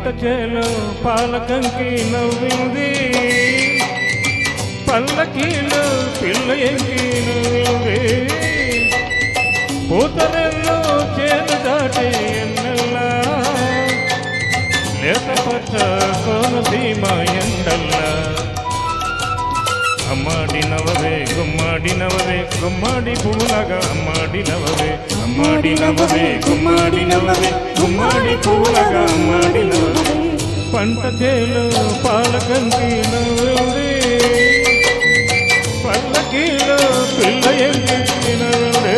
పంట చేలో పాలకంకి నవ్వింది, పల్లకీలో పిల్ల ఎంకి నవ్వింది. పూతరెల్లో చేను దాటి ఎన్నెల్లా, లేత పచ్చ కోనసీమ ఎండల్లా. అమ్మాడి నవవే గుమ్మాడి నవవే గుమ్మాడి పువ్వులాగా అమ్మాడి నవవే, అమ్మాడి నవవే గుమ్మాడి నవవే గుమ్మాడి పువ్వులాగా అమ్మాడి నవవే. పంట చేలో పాలకంకి నవ్వుంది, పల్లకీలో పిల్ల ఎంకి నవ్వుంది.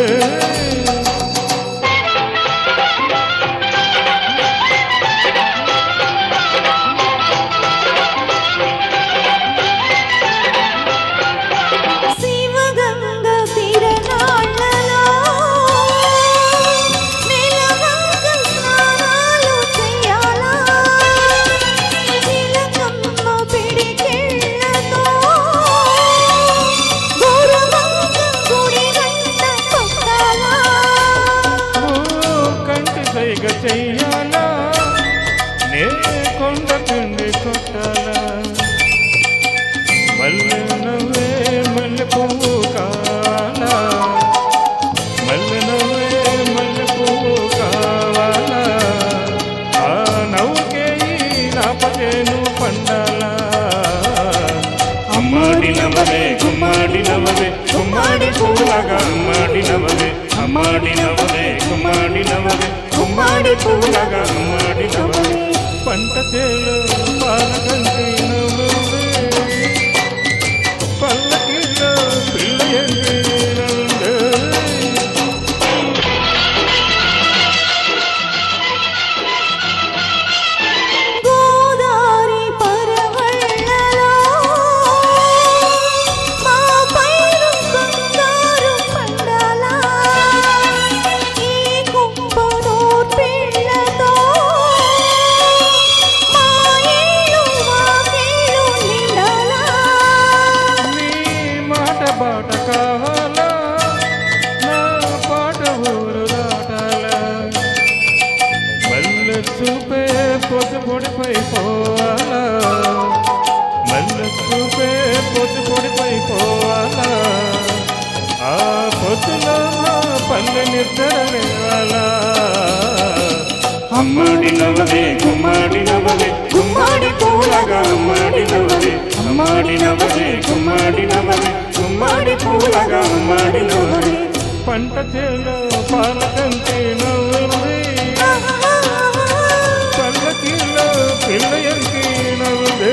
చెయ్యాలా నే కొండ పిండి కొట్టాలా, మల్లె నవ్వే మల్లె పువ్వు కావాలా, మల్లె నవ్వే మల్లె పువ్వు కావాలా. ఆ నవ్వుకే నాపచేను పండాలా. అమ్మాడి నవ్వవే గుమ్మాడి నవ్వవే గుమ్మాడి పువ్వులాగా అమ్మాడి నవ్వవే, అమ్మాడి నవ్వవే గుమ్మాడి నవ్వవే గుమ్మాడి పువ్వులాగా అమ్మాడి నవ్వవే. పంట చేలో పాలకంకి నవ్వుంది, పల్లకీలో పిల్ల ఎంకి నవ్వుంది. బాట కావాలా నా పాట ఊరు దాటాలా, మల్లె చూపే పొద్దు పొడిపై పోవాలా, మల్లె చూపే పొద్దు పొడిపై పోవాలా. ఆ పొద్దులో పల్లె నిద్ర లేవాలా. అమ్మాడి నవ్వవే గుమ్మాడి నవ్వవే గుమ్మాడి పువ్వులాగా అమ్మాడి నవ్వవే, అమ్మాడి నవ్వవే గుమ్మాడి నవ్వవే గుమ్మాడి పువ్వులాగా అమ్మాడి నవ్వవే. పంట చేలో పాలకంకి నవ్వుంది, పల్లకీలో పిల్ల ఎంకి నవ్వుంది.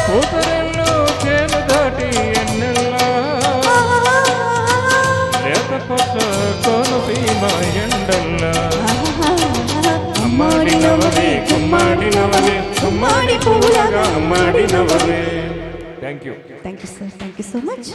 పూతరెల్లో చేను దాటి ఎన్నెల్లా, లేత పచ్చ కోనసీమ ఎండల్లా. అమ్మాడి నవ్వవే గుమ్మాడి నవ్వవే గుమ్మాడి పువ్వులాగా అమ్మాడి నవ్వవే. Thank you sir, thank you so much.